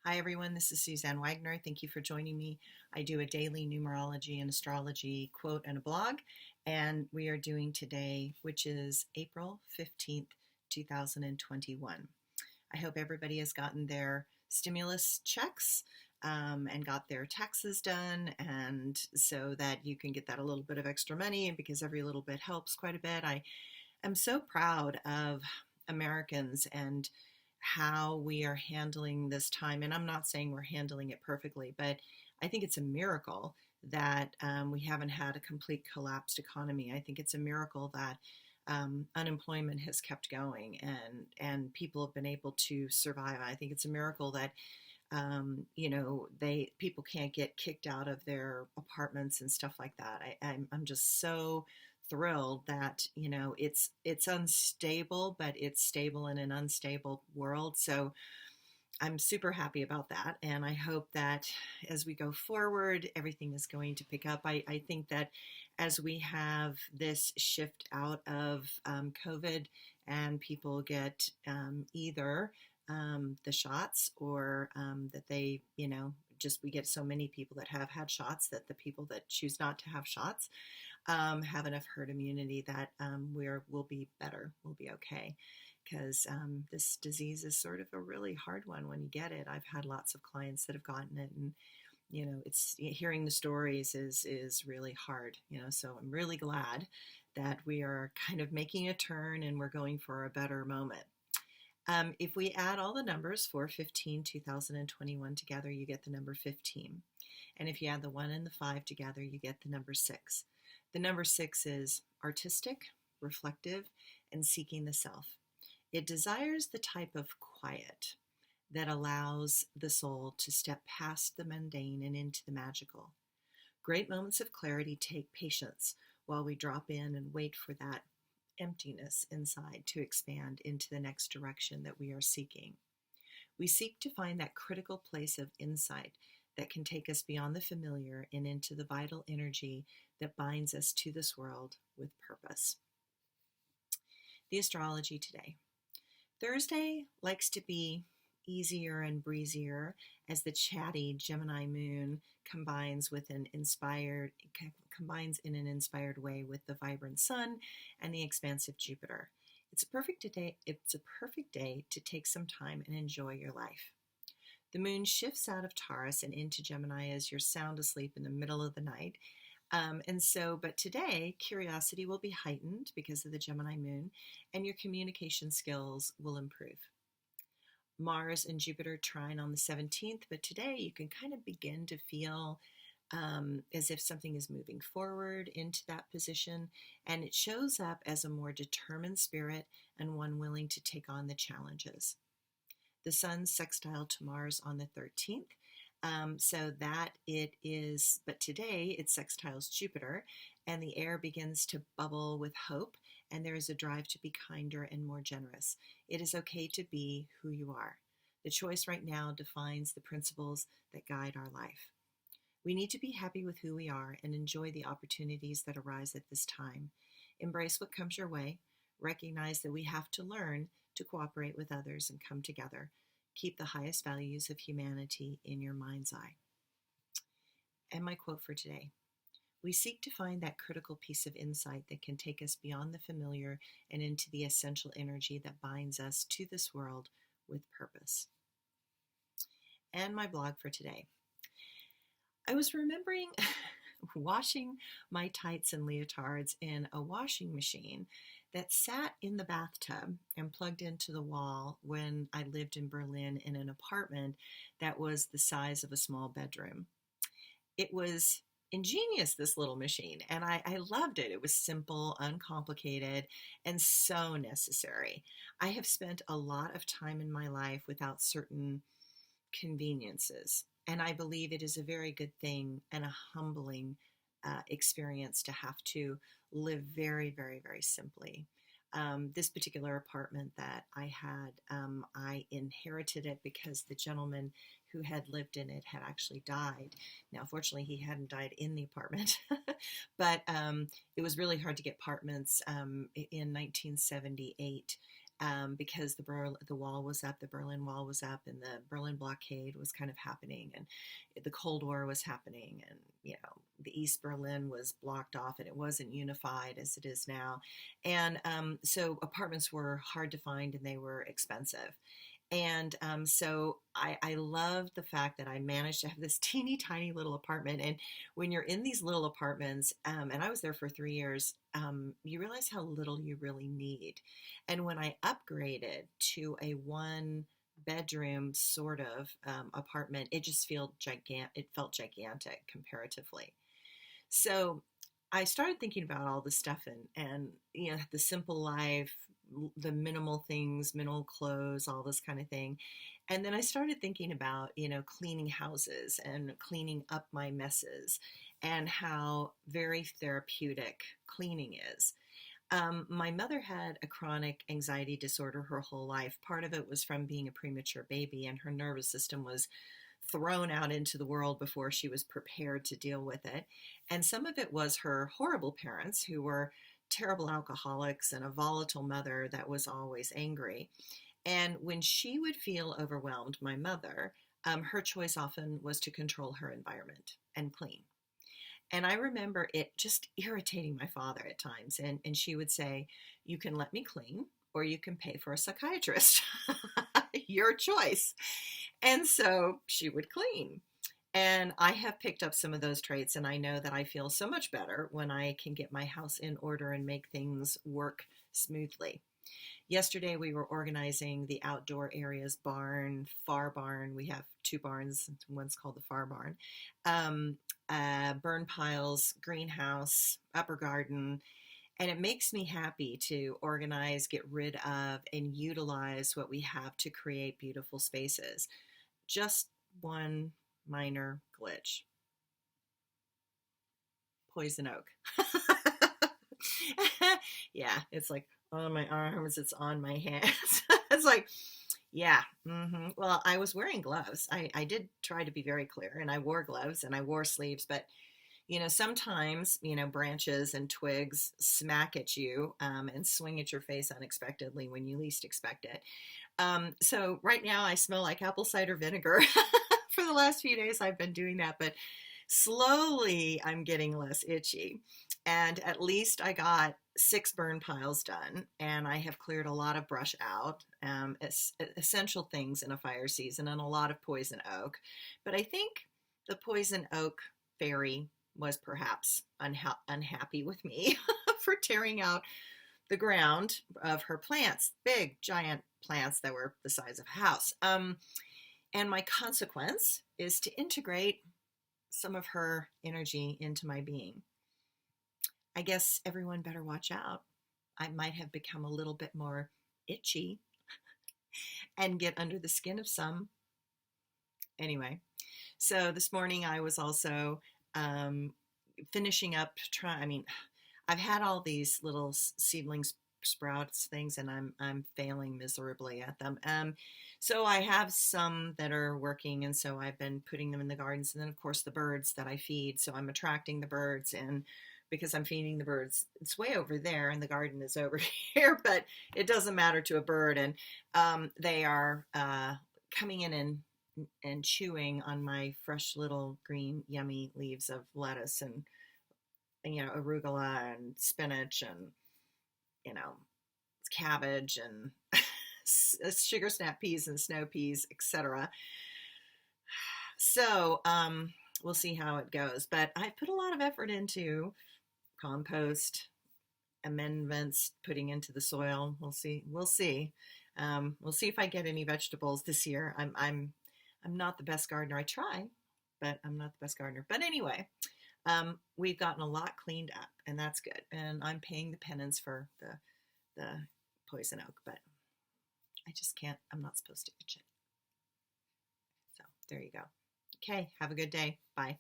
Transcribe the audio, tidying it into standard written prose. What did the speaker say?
Hi everyone, this is Suzanne Wagner. Thank you for joining me. I do a daily numerology and astrology quote and a blog, and we are doing today, which is April 15th, 2021. I hope everybody has gotten their stimulus checks and got their taxes done, and so that you can get that a little bit of extra money, and because every little bit helps quite a bit. I am so proud of Americans and how we are handling this time. And I'm not saying we're handling it perfectly, but I think it's a miracle that we haven't had a complete collapsed economy. I think it's a miracle that unemployment has kept going and people have been able to survive. I think it's a miracle that they people can't get kicked out of their apartments and stuff like that. I'm just so thrilled that it's unstable, but it's stable in an unstable world. So I'm super happy about that, and I hope that as we go forward, everything is going to pick up. I think that as we have this shift out of COVID and people get either the shots or that they, just we get so many people that have had shots that the people that choose not to have shots have enough herd immunity that we'll be better, we'll be okay. Because this disease is sort of a really hard one when you get it. I've had lots of clients that have gotten it, and it's hearing the stories is really hard. So I'm really glad that we are kind of making a turn and we're going for a better moment. If we add all the numbers 415 2021 together, you get the number 15. And if you add the 1 and the 5 together, you get the number 6. The number 6 is artistic, reflective, and seeking the self. It desires the type of quiet that allows the soul to step past the mundane and into the magical. Great moments of clarity take patience while we drop in and wait for that emptiness inside to expand into the next direction that we are seeking. We seek to find that critical place of insight that can take us beyond the familiar and into the vital energy that binds us to this world with purpose. The Astrology Today. Thursday likes to be easier and breezier as the chatty Gemini moon combines in an inspired way with the vibrant sun and the expansive Jupiter. It's a perfect day to take some time and enjoy your life. The moon shifts out of Taurus and into Gemini as you're sound asleep in the middle of the night. But today, curiosity will be heightened because of the Gemini moon, and your communication skills will improve. Mars and Jupiter trine on the 17th, but today you can kind of begin to feel as if something is moving forward into that position, and it shows up as a more determined spirit and one willing to take on the challenges. The Sun sextile to Mars on the 13th. But today it sextiles Jupiter, and the air begins to bubble with hope, and there is a drive to be kinder and more generous. It is okay to be who you are. The choice right now defines the principles that guide our life. We need to be happy with who we are and enjoy the opportunities that arise at this time. Embrace what comes your way. Recognize that we have to learn to cooperate with others and come together. Keep the highest values of humanity in your mind's eye. And my quote for today. We seek to find that critical piece of insight that can take us beyond the familiar and into the essential energy that binds us to this world with purpose. And my blog for today. I was remembering washing my tights and leotards in a washing machine that sat in the bathtub and plugged into the wall when I lived in Berlin in an apartment that was the size of a small bedroom. It was ingenious, this little machine, and I loved it. It was simple, uncomplicated, and so necessary. I have spent a lot of time in my life without certain conveniences, and I believe it is a very good thing and a humbling experience to have to live very, very, very simply. This particular apartment that I had, I inherited it because the gentleman who had lived in it had actually died. Now, fortunately, he hadn't died in the apartment, but it was really hard to get apartments in 1978. because the wall was up, the Berlin Wall was up, and the Berlin blockade was kind of happening, and the Cold War was happening, and the East Berlin was blocked off, and it wasn't unified as it is now, and so apartments were hard to find and they were expensive. And so I love the fact that I managed to have this teeny tiny little apartment. And when you're in these little apartments, and I was there for 3 years, you realize how little you really need. And when I upgraded to a one bedroom sort of apartment, it just felt It felt gigantic comparatively. So I started thinking about all this stuff, and the simple life, the minimal things, minimal clothes, all this kind of thing. And then I started thinking about, cleaning houses and cleaning up my messes and how very therapeutic cleaning is. My mother had a chronic anxiety disorder her whole life. Part of it was from being a premature baby, and her nervous system was thrown out into the world before she was prepared to deal with it. And some of it was her horrible parents, who were terrible alcoholics, and a volatile mother that was always angry. And when she would feel overwhelmed, my mother, her choice often was to control her environment and clean. And I remember it just irritating my father at times. And she would say, "You can let me clean, or you can pay for a psychiatrist. Your choice." And so she would clean. And I have picked up some of those traits, and I know that I feel so much better when I can get my house in order and make things work smoothly. Yesterday, we were organizing the outdoor areas: barn, far barn. We have two barns. One's called the far barn. Burn piles, greenhouse, upper garden. And it makes me happy to organize, get rid of, and utilize what we have to create beautiful spaces. Just one minor glitch: poison oak. Yeah, it's like on my arms, it's on my hands. It's like, yeah. Well, I was wearing gloves. I did try to be very clear, and I wore gloves and I wore sleeves, but sometimes, branches and twigs smack at you, and swing at your face unexpectedly when you least expect it. So right now I smell like apple cider vinegar. For the last few days I've been doing that, but slowly I'm getting less itchy. And at least I got 6 burn piles done, and I have cleared a lot of brush out, essential things in a fire season, and a lot of poison oak. But I think the poison oak fairy was perhaps unhappy with me for tearing out the ground of her plants, big, giant plants that were the size of a house. And my consequence is to integrate some of her energy into my being. I guess everyone better watch out. I might have become a little bit more itchy and get under the skin of some. Anyway, so this morning I was also finishing up I've had all these little seedlings, sprouts things, and I'm failing miserably at them. So I have some that are working, and so I've been putting them in the gardens, and then of course the birds that I feed. So I'm attracting the birds, and because I'm feeding the birds, it's way over there, and the garden is over here, but it doesn't matter to a bird, and they are coming in and chewing on my fresh little green yummy leaves of lettuce, and arugula and spinach, and cabbage, and sugar snap peas and snow peas, etc. So we'll see how it goes, but I put a lot of effort into compost amendments, putting into the soil. We'll see. We'll see if I get any vegetables this year. I'm not the best gardener. I try, but I'm not the best gardener. But anyway, we've gotten a lot cleaned up, and that's good. And I'm paying the penance for the poison oak, but I just can't. I'm not supposed to itch it. So there you go. Okay, have a good day. Bye.